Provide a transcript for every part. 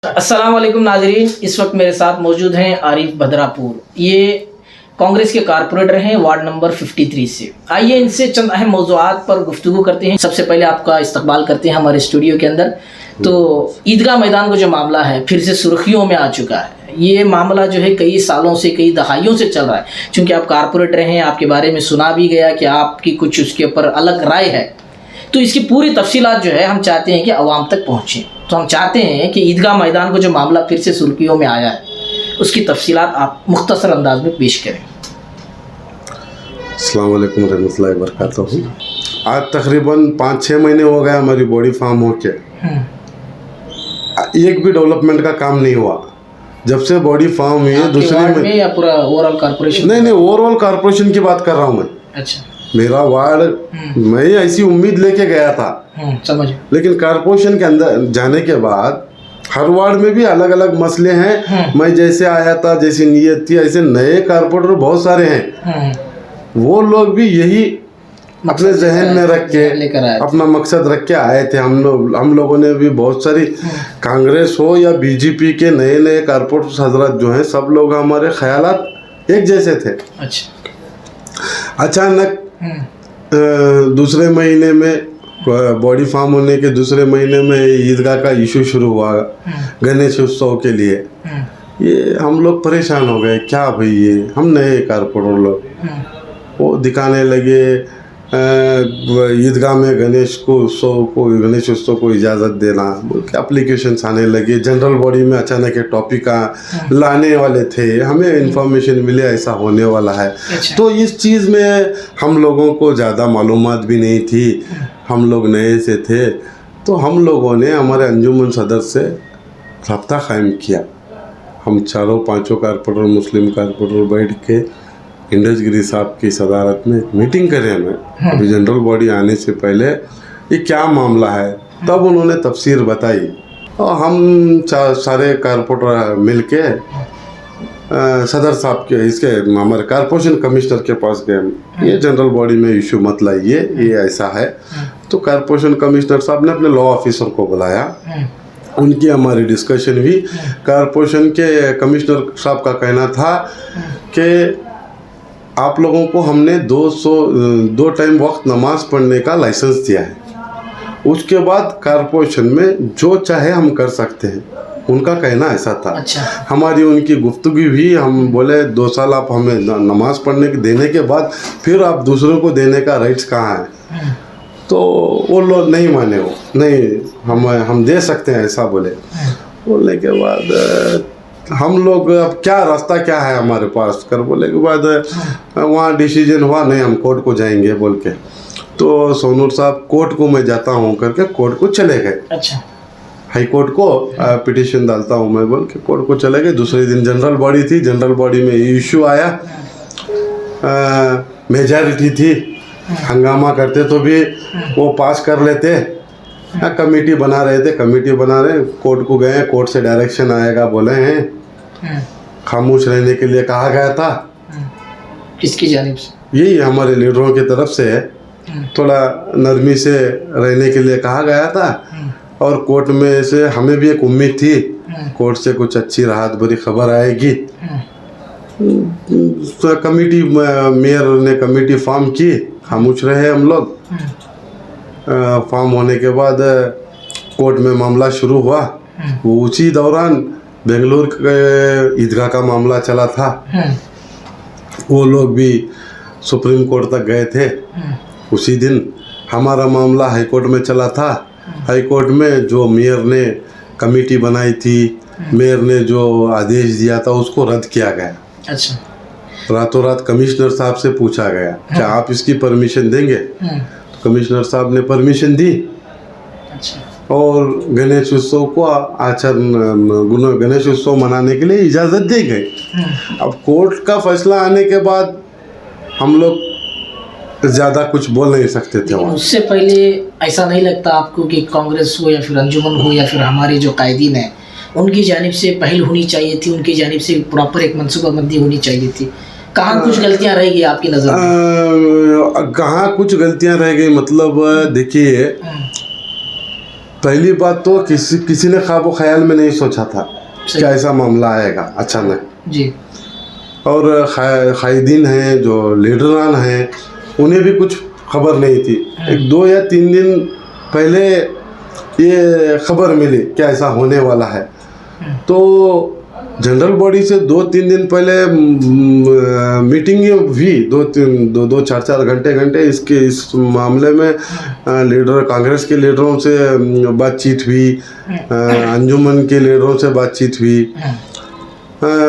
अस्सलाम वालेकुम नाजरीन, इस वक्त मेरे साथ मौजूद हैं आरिफ बदरापुर। ये कांग्रेस के कारपोरेटर हैं वार्ड नंबर 53 से। आइए इनसे चंद अहम मौज़ूआत पर गुफ्तगू करते हैं। सबसे पहले आपका इस्तकबाल करते हैं हमारे स्टूडियो के अंदर। तो ईदगाह मैदान का जो मामला है फिर से सुर्खियों में आ चुका है। ये मामला जो है कई सालों से, कई दहाइयों से चल रहा है। चूँकि आप कारपोरेटर हैं, आपके बारे में सुना भी गया कि आपकी कुछ उसके ऊपर अलग राय है, तो इसकी पूरी तफसीलात जो है हम चाहते हैं कि अवाम तक पहुँचें। तो हम चाहते हैं कि ईदगाह मैदान को जो मामला फिर से सुर्खियों में आया है उसकी तफसीलात आप मुख्तसर अंदाज में पेश करें। अस्सलाम वालेकुम रहमतुल्लाहि व बरकातहू। आज तकरीबन 5-6 महीने हो गए हमारी बॉडी फार्म होके, एक भी डेवलपमेंट का काम नहीं हुआ। जब से बॉडी फार्म हुई है दूसरे में या पूरा ओवरऑल कारपोरेशन? नहीं, ओवरऑल कारपोरेशन की बात कर रहा हूँ मैं। अच्छा, मेरा वार्ड मैं ऐसी उम्मीद लेके गया था, समझ। लेकिन कारपोरेशन के अंदर जाने के बाद हर वार्ड में भी अलग अलग मसले हैं। मैं जैसे आया था, जैसी नीयत थी, ऐसे नए कारपोरेटर बहुत सारे हैं। वो लोग भी यही अपने जहन में रख के अपना मकसद रख के आए थे। हम लोगों ने भी बहुत सारी, कांग्रेस हो या बीजेपी के नए नए कारपोरेटर हजरत जो हैं, सब लोग हमारे ख्यालात एक जैसे थे। अच्छा, अचानक दूसरे महीने में, बॉडी फार्म होने के दूसरे महीने में ईदगाह का इशू शुरू हुआ गणेश उत्सव के लिए। ये हम लोग परेशान हो गए, क्या भाई ये हम नए कारपोरेटर लोग वो दिखाने लगे ईदगाह में गणेश उत्सव को इजाज़त देना बोल के एप्लीकेशंस आने लगे। जनरल बॉडी में अचानक एक टॉपिक लाने वाले थे, हमें इंफॉर्मेशन मिले ऐसा होने वाला है। तो इस चीज़ में हम लोगों को ज़्यादा मालूमात भी नहीं थी, हम लोग नए से थे। तो हम लोगों ने हमारे अंजुमन सदर से रब्ता कायम किया। हम चारों पांचों कारपोरेटर, मुस्लिम कारपोरेटर बैठ के इंडस गिरी साहब की सदारत में एक मीटिंग करें हमें अभी जनरल बॉडी आने से पहले, ये क्या मामला है। तब उन्होंने तफसीर बताई और हम सारे कारपोरेटर मिल के सदर साहब के, इसके हमारे कारपोरेशन कमिश्नर के पास गए। ये जनरल बॉडी में इशू मत लाइए, ये ऐसा है। तो कारपोरेशन कमिश्नर साहब ने अपने लॉ ऑफिसर को बुलाया, उनकी हमारी डिस्कशन हुई। कारपोरेशन के कमिश्नर साहब का कहना था कि आप लोगों को हमने 2 टाइम वक्त नमाज पढ़ने का लाइसेंस दिया है, उसके बाद कारपोरेशन में जो चाहे हम कर सकते हैं, उनका कहना ऐसा था। अच्छा। हमारी उनकी गुफ्तगू भी, हम बोले 2 साल आप हमें नमाज पढ़ने के देने के बाद फिर आप दूसरों को देने का राइट्स कहाँ है। तो वो लोग नहीं माने, वो नहीं हम दे सकते हैं ऐसा बोले। बोलने के बाद हम लोग अब क्या रास्ता क्या है हमारे पास कर बोले के बाद वहाँ डिसीजन हुआ, नहीं हम कोर्ट को जाएंगे बोल के। तो सोनूर साहब कोर्ट को मैं जाता हूँ करके कोर्ट को चले गए। अच्छा, हाई कोर्ट को पिटीशन डालता हूँ मैं बोल के कोर्ट को चले गए। दूसरे दिन जनरल बॉडी थी, जनरल बॉडी में इशू आया, मेजॉरिटी थी, हंगामा करते तो भी वो पास कर लेते। कमेटी बना रहे थे, कोर्ट को गए, कोर्ट से डायरेक्शन आएगा बोले हैं, खामोश रहने के लिए कहा गया था। किसकी जानिब से? यही हमारे लीडरों की तरफ से थोड़ा नरमी से रहने के लिए कहा गया था। और कोर्ट में से हमें भी एक उम्मीद थी कोर्ट से कुछ अच्छी राहत भरी खबर आएगी। तो कमेटी, मेयर ने कमेटी फॉर्म की, खामोश रहे हम लोग। फॉर्म होने के बाद कोर्ट में मामला शुरू हुआ। वो उसी दौरान बेंगलुरु के ईदगाह का मामला चला था। वो लोग भी सुप्रीम कोर्ट तक गए थे। उसी दिन हमारा मामला हाई कोर्ट में चला था। हाई कोर्ट में जो मेयर ने कमेटी बनाई थी, मेयर ने जो आदेश दिया था उसको रद्द किया गया। अच्छा, रातों रात कमिश्नर साहब से पूछा गया क्या आप इसकी परमिशन देंगे। कमिश्नर साहब ने परमिशन दी। अच्छा। और गणेश उत्सव को गणेश उत्सव मनाने के लिए इजाज़त दी गई। अब कोर्ट का फैसला आने के बाद हम लोग ज़्यादा कुछ बोल नहीं सकते थे। उससे पहले ऐसा नहीं लगता आपको कि कांग्रेस हो या फिर अंजुमन हो या फिर हमारे जो कायदीन हैं उनकी जानिब से पहल होनी चाहिए थी, उनकी जानिब से प्रॉपर एक मनसूबाबंदी होनी चाहिए थी? कहाँ कुछ गलतियाँ रह गई आपकी नज़र में? कहाँ कुछ गलतियाँ रह गई मतलब देखिए, पहली बात तो किसी ने ख्वाब ख्याल में नहीं सोचा था कि ऐसा मामला आएगा अचानक जी। और कायदीन हैं जो लीडरान हैं उन्हें भी कुछ खबर नहीं थी। 2 या 3 दिन पहले ये खबर मिली कि ऐसा होने वाला है, तो जनरल बॉडी से 2-3 दिन पहले मीटिंग हुई, 2-4 घंटे इस मामले में लीडर कांग्रेस के लीडरों से बातचीत हुई, अंजुमन के लीडरों से बातचीत हुई।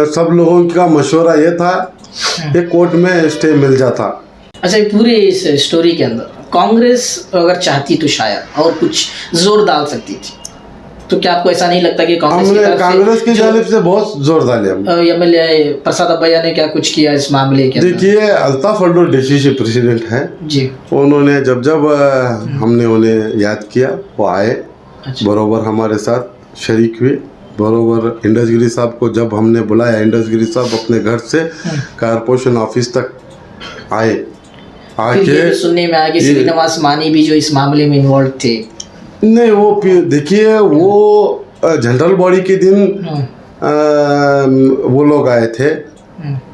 सब लोगों का मशवरा ये था कि कोर्ट में स्टे मिल जाता। अच्छा, ये पूरे इस स्टोरी के अंदर कांग्रेस अगर चाहती तो शायद और कुछ जोर डाल सकती थी, तो क्या आपको ऐसा नहीं लगता कि कांग्रेस की जानिब से बहुत जोर डाले हम? एमएलए प्रसाद अब्बैया ने क्या कुछ किया इस मामले के अंदर? देखिए, अल्ताफ अब्दुल डीसीसी प्रेसिडेंट है जी, उन्होंने जब हमने उन्हें याद किया वो आए। अच्छा। बरोबर हमारे साथ शरीक हुए। बरोबर इंडस गिरी साहब को जब हमने बुलाया, इंडस गिरी साहब अपने घर से कारपोरेशन ऑफिस तक आए। फिर ये भी सुनने में आया कि श्रीनिवास मानी भी जो इस मामले में इन्वॉल्व थे। नहीं, वो देखिए, वो जनरल बॉडी के दिन वो लोग आए थे,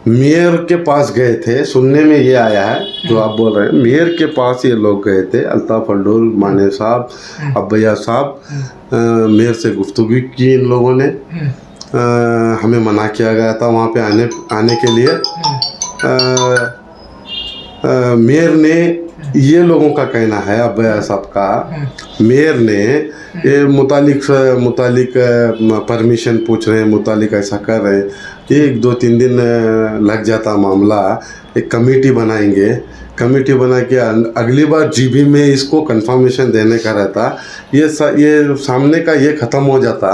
मेयर के पास गए थे। सुनने में ये आया है जो आप बोल रहे हैं, मेयर के पास ये लोग गए थे। अल्ताफ अब्दुल माने साहब, अब्बैया साहब, मेयर से गुफ्तगू की इन लोगों ने। हमें मना किया गया था वहाँ पे आने के लिए। मेयर ने, ये लोगों का कहना है, अब्बैया साहब का, मेयर ने ये मुतालिक परमिशन पूछ रहे हैं, मुतालिक ऐसा कर रहे हैं। 1-2-3 दिन लग जाता मामला। एक कमेटी बनाएंगे, कमेटी बना के अगली बार जीबी में इसको कंफर्मेशन देने का रहता। ये सामने का ये ख़त्म हो जाता,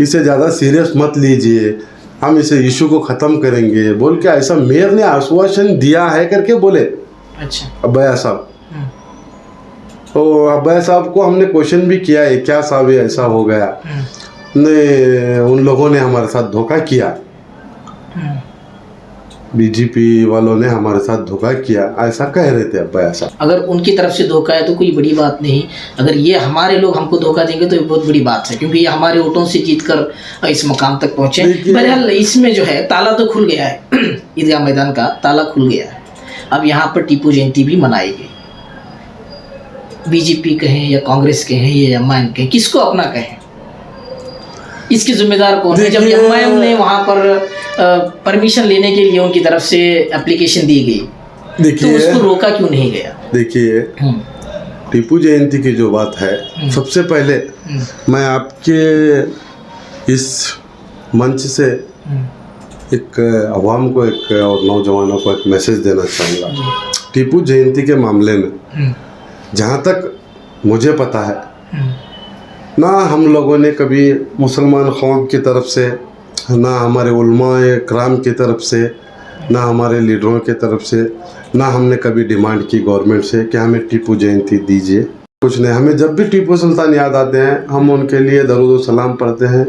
इसे ज़्यादा सीरियस मत लीजिए, हम इसे इशू को ख़त्म करेंगे बोल के ऐसा मेयर ने आश्वासन दिया है करके बोले। अच्छा। अब्बैया साहब, तो अब्बैया साहब को हमने क्वेश्चन भी किया है, क्या साहब ये ऐसा हो गया? ने उन लोगों ने हमारे साथ धोखा किया, बीजेपी वालों ने हमारे साथ धोखा किया, ऐसा कह रहे थे अब्बैया साहब। अगर उनकी तरफ से धोखा है तो कोई बड़ी बात नहीं, अगर ये हमारे लोग हमको धोखा देंगे तो ये बहुत बड़ी बात है, क्योंकि ये हमारे वोटों से जीतकर इस मुकाम तक पहुंचे। बहरहाल इसमें जो है ताला तो खुल गया है, ईदगाह मैदान का ताला खुल गया है। अब यहाँ पर टीपू जयंती भी मनाई गई। बीजेपी कहें या कांग्रेस कहें या एमआईएम कहें, किसको अपना कहें, इसके जिम्मेदार कौन है? जब एमआईएम ने वहाँ पर परमिशन लेने के लिए उनकी तरफ से एप्लीकेशन दी गई, तो उसको रोका क्यों नहीं गया? देखिए, टीपू जयंती की जो बात है, सबसे पहले मैं आपके इस मंच से एक अवाम को और नौजवानों को एक मैसेज देना चाहूँगा। टीपू जयंती के मामले में जहाँ तक मुझे पता है, ना हम लोगों ने कभी मुसलमान कौम की तरफ से, ना हमारे उलमाए कराम की तरफ से, ना हमारे लीडरों की तरफ से, ना हमने कभी डिमांड की गवर्नमेंट से कि हमें टीपू जयंती दीजिए। कुछ नहीं, हमें जब भी टीपू सुल्तान याद आते हैं हम उनके लिए दरूद सलाम पढ़ते हैं,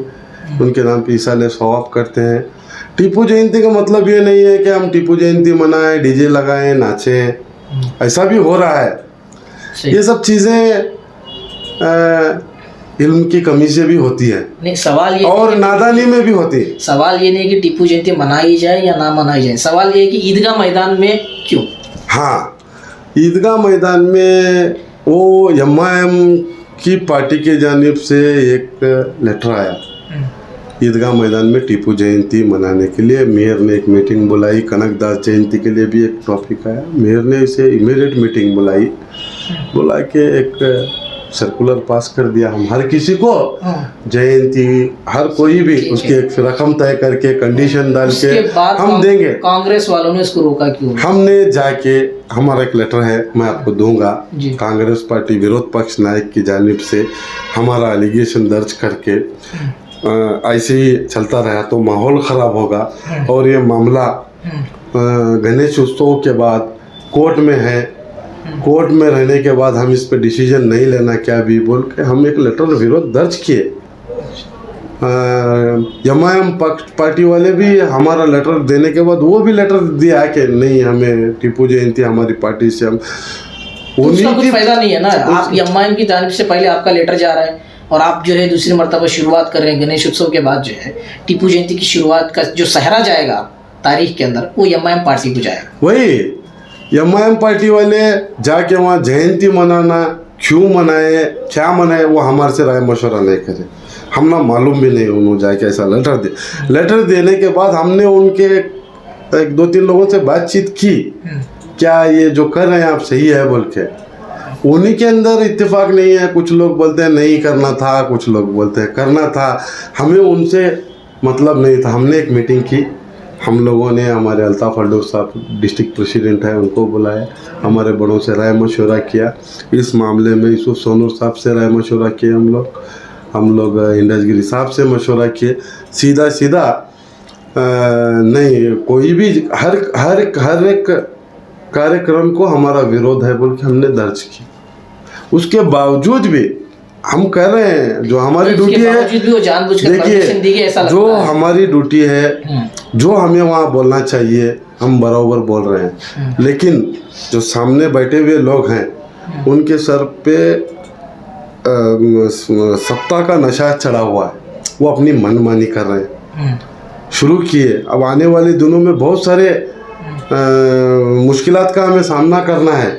उनके नाम पे ईसाले सवाब करते हैं। टीपू जयंती का मतलब ये नहीं है कि हम टीपू जयंती मनाएं, डीजे लगाएं, नाचें, ऐसा भी हो रहा है। ये सब चीज़ें इल्म की कमी से भी होती है। नहीं, सवाल ये और नादानी में भी होती है। सवाल ये नहीं कि टीपू जयंती मनाई जाए या ना मनाई जाए, सवाल ये है कि ईदगाह मैदान में क्यों? हाँ, ईदगाह मैदान में वो एमआईएम की पार्टी के जानिब से एक लेटर आया, ईदगाह मैदान में टीपू जयंती मनाने के लिए। मेयर ने एक मीटिंग बुलाई, कनकदास जयंती के लिए भी एक टॉपिक आया, मेयर ने इसे इमीडिएट मीटिंग बुला के एक सर्कुलर पास कर दिया। हम हर किसी को जयंती, हर कोई भी उसकी एक रकम तय करके कंडीशन डाल के हम देंगे। कांग्रेस वालों ने इसको रोका क्यों? हमने जाके, हमारा एक लेटर है, मैं आपको दूंगा, कांग्रेस पार्टी विरोध पक्ष नायक की जानिब से हमारा एलिगेशन दर्ज करके ऐसे ही चलता रहा तो माहौल ख़राब होगा और ये मामला गणेश उत्सव के बाद कोर्ट में है, कोर्ट में रहने के बाद हम इस पे डिसीजन नहीं लेना क्या भी बोल के हम एक लेटर विरोध दर्ज किए। एमआईएम पार्टी वाले भी हमारा लेटर देने के बाद वो भी लेटर दिया कि नहीं, हमें टीपू जयंती हमारी पार्टी से हम तो उसका कुछ की- फायदा नहीं है ना। आप एमआईएम की जानिब से पहले आपका लेटर जा रहा है और आप जो है दूसरी मरतबा शुरुआत कर रहे हैं गणेश उत्सव के बाद जो है टीपू जयंती की शुरुआत का जो सहरा जाएगा तारीख के अंदर वो एमआईएम पार्टी को जाएगा। वही एमआईएम पार्टी वाले जाके वहाँ जयंती मनाना, क्यों मनाए, क्या मनाए, वो हमारे से राय मशवरा नहीं करे। हम ना मालूम भी नहीं उन्होंने जाके ऐसा लेटर देने के बाद हमने उनके एक दो तीन लोगों से बातचीत की, क्या ये जो कर रहे हैं आप सही है बोल के। उन्हीं के अंदर इत्तेफाक नहीं है। कुछ लोग बोलते हैं नहीं करना था, कुछ लोग बोलते हैं करना था। हमें उनसे मतलब नहीं था। हमने एक मीटिंग की, हम लोगों ने हमारे अल्ताफ अल्डोर साहब डिस्ट्रिक्ट प्रेसिडेंट है उनको बुलाया, हमारे बड़ों से राय मशवरा किया। इस मामले में यूसुफ सोनूर साहब से राय मशवरा किए, हम लोग इंडसगिरी साहब से मशवरा किए। सीधा नहीं, कोई भी हर एक कार्यक्रम को हमारा विरोध है बोल के हमने दर्ज की। उसके बावजूद भी हम कह रहे हैं जो हमारी ड्यूटी है, देखिए जो हमारी ड्यूटी है, जो हमें वहाँ बोलना चाहिए हम बराबर बोल रहे हैं। लेकिन जो सामने बैठे हुए लोग हैं उनके सर पे सत्ता का नशा चढ़ा हुआ है, वो अपनी मनमानी कर रहे हैं, शुरू किए। अब आने वाले दिनों में बहुत सारे मुश्किलात का हमें सामना करना है।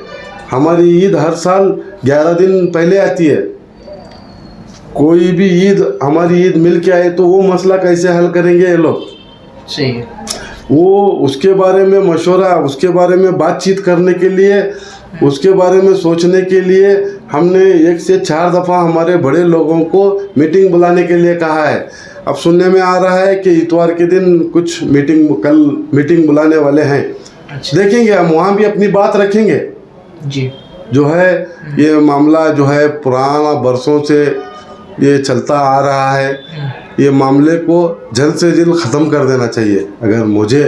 हमारी ईद हर साल 11 दिन पहले आती है। कोई भी ईद, हमारी ईद मिल के आए तो वो मसला कैसे हल करेंगे ये लोग? सही है। वो उसके बारे में मशवरा, उसके बारे में बातचीत करने के लिए, उसके बारे में सोचने के लिए हमने 1 से 4 दफ़ा हमारे बड़े लोगों को मीटिंग बुलाने के लिए कहा है। अब सुनने में आ रहा है कि इतवार के दिन कुछ कल मीटिंग बुलाने वाले हैं। अच्छा। देखेंगे, हम वहाँ भी अपनी बात रखेंगे जी। जो है ये मामला जो है पुराना बरसों से ये चलता आ रहा है। ये मामले को जल्द से जल्द ख़त्म कर देना चाहिए। अगर मुझे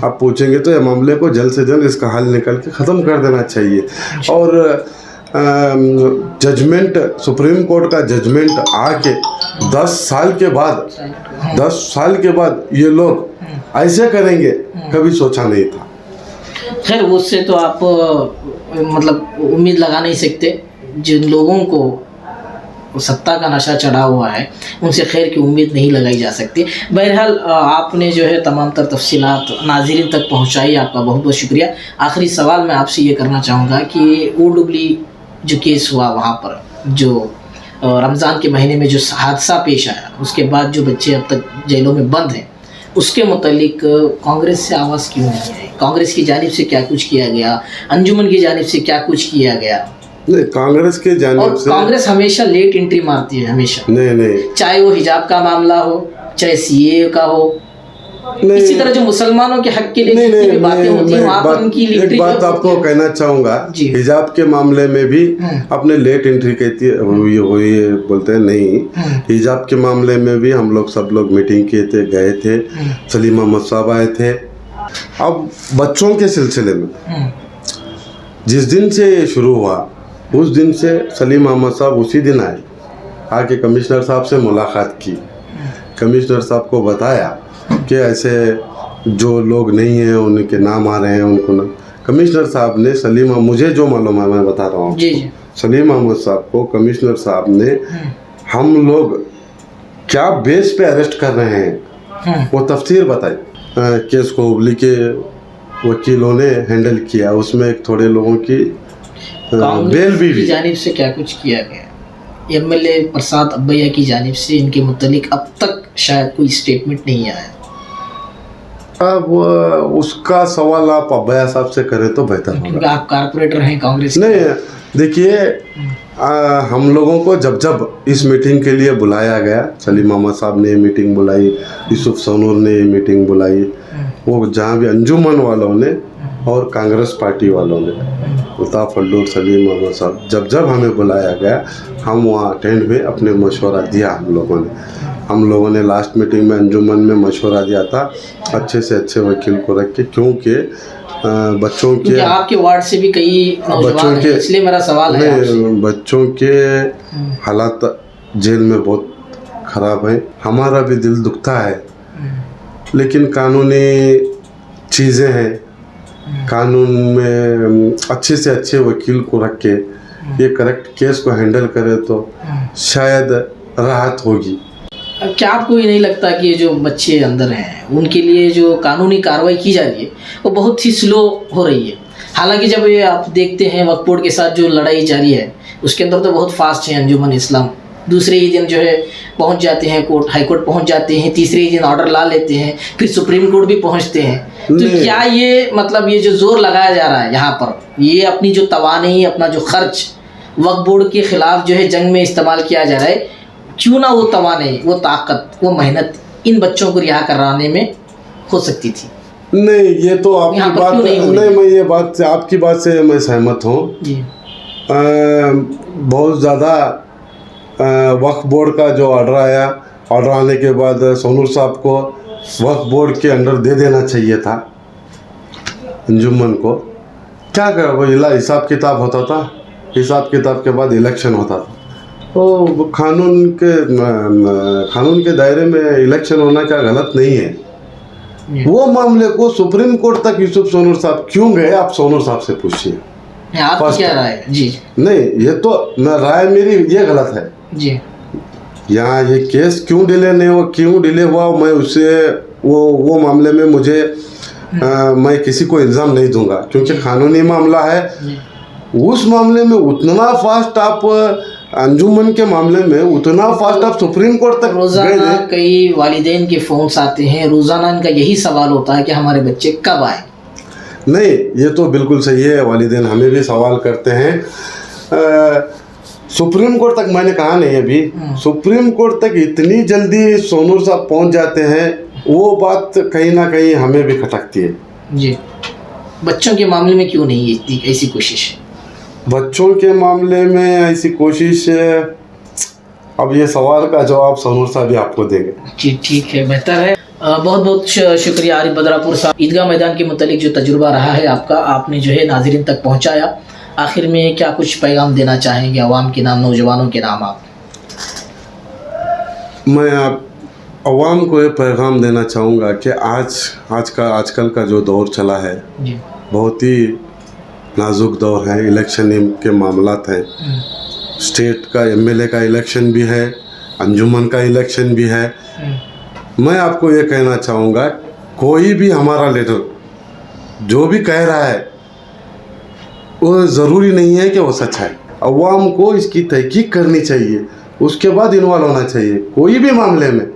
आप पूछेंगे तो ये मामले को जल्द से जल्द इसका हल निकल के ख़त्म कर देना चाहिए। और जजमेंट, सुप्रीम कोर्ट का जजमेंट आके 10 साल के बाद ये लोग ऐसे करेंगे, कभी सोचा नहीं था। खैर उससे तो आप मतलब उम्मीद लगा नहीं सकते। जिन लोगों को सत्ता का नशा चढ़ा हुआ है उनसे खैर की उम्मीद नहीं लगाई जा सकती। बहरहाल आपने जो है तमाम तर तफसीलात नाज़रीन तक पहुंचाई, आपका बहुत बहुत शुक्रिया। आखिरी सवाल मैं आपसे ये करना चाहूँगा कि ओडब्ल्यू जो केस हुआ वहाँ पर, जो रमज़ान के महीने में जो हादसा पेश आया, उसके बाद जो बच्चे अब तक जेलों में बंद हैं, उसके मुतालिक कांग्रेस से आवाज़ क्यों नहीं आई? कांग्रेस की जानिब से क्या कुछ किया गया, अंजुमन की जानिब से क्या कुछ किया गया? नहीं, कांग्रेस के जानिब से कांग्रेस हमेशा लेट एंट्री मारती है, हमेशा। नहीं, चाहे वो हिजाब का मामला हो, चाहे सीए का हो, इसी तरह जो मुसलमानों के हक के लिए जितनी भी बातें होती हैं वहाँ पर उनकी एक बात आपको कहना चाहूँगा, हिजाब के मामले में भी अपने लेट एंट्री कहती है हुई बोलते हैं नहीं। हिजाब के मामले में भी हम लोग सब लोग मीटिंग किए थे, गए थे, सलीम अहमद साहब आए थे। अब बच्चों के सिलसिले में जिस दिन से ये शुरू हुआ उस दिन से सलीम अहमद साहब उसी दिन आए, आके कमिश्नर साहब से मुलाकात की। कमिश्नर साहब को बताया कि ऐसे जो लोग नहीं हैं उनके नाम आ रहे हैं, उनको ना। कमिश्नर साहब ने मुझे जो मालूम है मैं बता रहा हूँ, सलीम अहमद साहब को कमिश्नर साहब ने हम लोग क्या बेस पे अरेस्ट कर रहे हैं वो तफसीर बताई। केस को हुबली के वकीलों ने हैंडल किया, उसमें एक थोड़े लोगों की बेल भी जानिब से क्या कुछ किया गया। एमएलए प्रसाद अब्बैया की जानिब से इनके मुतालिक अब तक शायद कोई स्टेटमेंट नहीं आया। अब उसका सवाल आप अब्बैया साहब से करें तो बेहतर होगा। आप कारपोरेटर हैं कांग्रेस नहीं, देखिए हम लोगों को जब इस मीटिंग के लिए बुलाया गया, सलीम अहमद साहब ने मीटिंग बुलाई, यूसुफ सोनूर ने मीटिंग बुलाई, वो जहाँ भी अंजुमन वालों ने और कांग्रेस पार्टी वालों ने, अल्ताफ अल्डोर, सलीम अहमद साहब, जब हमें बुलाया गया हम वहाँ अटेंड हुए, अपने मशवरा दिया हम लोगों ने लास्ट मीटिंग में अंजुमन में मशवरा दिया था अच्छे से अच्छे वकील को रख के, क्योंकि बच्चों के आपके वार्ड से भी कई नौजवान हैं, इसलिए मेरा सवाल है आपसे। बच्चों के हालात जेल में बहुत ख़राब है, हमारा भी दिल दुखता है, लेकिन कानूनी चीज़ें हैं, कानून में अच्छे से अच्छे वकील को रख के ये करेक्ट केस को हैंडल करे तो शायद राहत होगी। क्या आपको ये नहीं लगता कि ये जो बच्चे अंदर हैं उनके लिए जो कानूनी कार्रवाई की जा रही है वो बहुत ही स्लो हो रही है? हालांकि जब ये आप देखते हैं वक्फ बोर्ड के साथ जो लड़ाई जारी है उसके अंदर तो बहुत फास्ट है अंजुमन इस्लाम, दूसरे ही दिन जो है पहुंच जाते हैं कोर्ट, हाई कोर्ट पहुंच जाते हैं, तीसरे ही दिन ऑर्डर ला लेते हैं, फिर सुप्रीम कोर्ट भी पहुंचते हैं। तो क्या ये मतलब ये जो जोर लगाया जा रहा है यहाँ पर, ये अपनी जो तवानी, अपना जो खर्च वक्फ बोर्ड के खिलाफ जो है जंग में इस्तेमाल किया जा रहा है, क्यों ना वो तवानी, वो ताकत, वो मेहनत इन बच्चों को रिहा कराने में हो सकती थी? नहीं, ये तो आपकी बात नहीं, मैं ये बात से आपकी बात से मैं सहमत हूँ। बहुत ज़्यादा वक्फ बोर्ड का जो ऑर्डर आया, ऑर्डर आने के बाद सोनूर साहब को वक्फ बोर्ड के अंडर दे देना चाहिए था अंजुमन को। क्या कर वो हिसाब किताब होता था, हिसाब किताब के बाद इलेक्शन होता था। तो कानून के दायरे में इलेक्शन होना क्या गलत नहीं है। वो मामले को सुप्रीम कोर्ट तक यूसुफ सोनूर साहब क्यों गए, आप सोनूर साहब से पूछिए। आपकी क्या राय है? जी नहीं, ये तो राय मेरी ये गलत है जी। यहाँ ये केस क्यों डिले नहीं हुआ, क्यों डिले हुआ, मैं उससे वो मामले में मुझे मैं किसी को इल्ज़ाम नहीं दूंगा क्योंकि कानूनी मामला है। उस मामले में उतना फास्ट आप अंजुमन के मामले में उतना फास्ट आप सुप्रीम कोर्ट तक रोजाना कई वालिदैन के फोन्स आते हैं, रोजाना इनका यही सवाल होता है कि हमारे बच्चे कब आए। नहीं, ये तो बिल्कुल सही है, वालिदैन हमें भी सवाल करते हैं। सुप्रीम कोर्ट तक मैंने कहा नहीं अभी, सुप्रीम कोर्ट तक इतनी जल्दी सोनूर साहब पहुंच जाते हैं, वो बात कहीं ना कहीं हमें भी खटकती है जी। बच्चों के मामले में क्यों नहीं इतनी ऐसी कोशिश? बच्चों के मामले में ऐसी कोशिश, अब ये सवाल का जवाब सोनूर साहब भी आपको देंगे। जी ठीक है, बेहतर है। बहुत बहुत शुक्रिया आरिफ बदरापुर साहब। ईदगाह मैदान के मुतालिक जो तजुर्बा रहा है आपका, आपने जो है नाज़रीन तक पहुंचाया। आखिर में क्या कुछ पैगाम देना चाहेंगे अवाम के नाम, नौजवानों के नाम आप? मैं अवाम को ये पैगाम देना चाहूँगा कि आजकल का जो दौर चला है जी, बहुत ही नाजुक दौर है। इलेक्शन के मामलात हैं, स्टेट का एमएलए का इलेक्शन भी है, अंजुमन का इलेक्शन भी है। मैं आपको ये कहना चाहूँगा, कोई भी हमारा लीडर जो भी कह रहा है वो ज़रूरी नहीं है कि वो सच है। अवाम को इसकी तहकीक करनी चाहिए, उसके बाद इन्वॉल्व होना चाहिए कोई भी मामले में।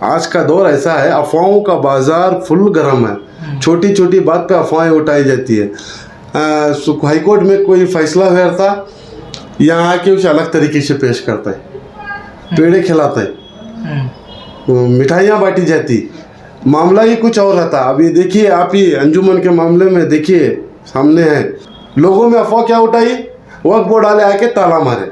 आज का दौर ऐसा है, अफवाहों का बाज़ार फुल गर्म है, छोटी छोटी बात पे अफवाहें उठाई जाती है। हाई कोर्ट में कोई फैसला हुआ था, यहाँ आके उसे अलग तरीके से पेश करता है, पेड़े खिलाता है, मिठाइयाँ बांटी जाती, मामला ही कुछ और रहता। अभी देखिए आप ही अंजुमन के मामले में देखिए, सामने है, लोगों में अफवाह क्या उठाई, वक्फ बोर्ड वाले आके ताला मारे,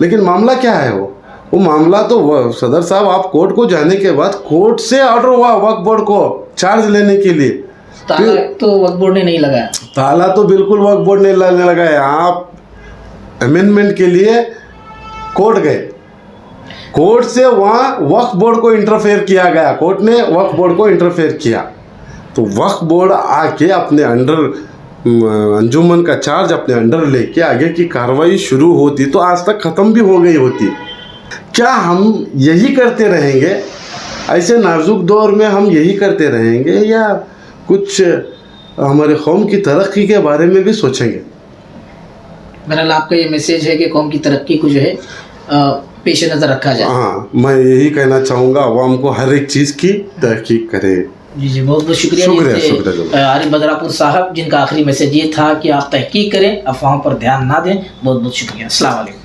लेकिन मामला क्या है वो मामला तो सदर साहब, आप कोर्ट को जाने के बाद कोर्ट से ऑर्डर हुआ वक्फ बोर्ड को चार्ज लेने के लिए, ताला तो वक्फ बोर्ड ने नहीं लगाया। ताला तो बिल्कुल वक्फ बोर्ड ने लगाया। आप अमेंडमेंट के लिए कोर्ट गए, कोर्ट से वहाँ वक्फ बोर्ड को इंटरफेयर किया गया, कोर्ट ने वक्फ बोर्ड को इंटरफेयर किया, तो वक्फ बोर्ड आके अपने अंडर अंजुमन का चार्ज अपने अंडर लेके आगे की कार्रवाई शुरू होती तो आज तक ख़त्म भी हो गई होती। क्या हम यही करते रहेंगे ऐसे नाजुक दौर में, हम यही करते रहेंगे या कुछ हमारे कौम की तरक्की के बारे में भी सोचेंगे? बहरहाल आपका ये मैसेज है कि कौम की तरक्की को जो है पेश नज़र रखा जाए। हाँ, मैं यही कहना चाहूँगा, अवाम को हर एक चीज़ की तहकीक करे। जी जी, बहुत बहुत शुक्रिया आरिफ बदरापुर साहब, जिनका आखिरी मैसेज ये था कि आप तहकीक करें, अफवाहों पर ध्यान ना दें। बहुत बहुत शुक्रिया। अस्सलाम वालेकुम।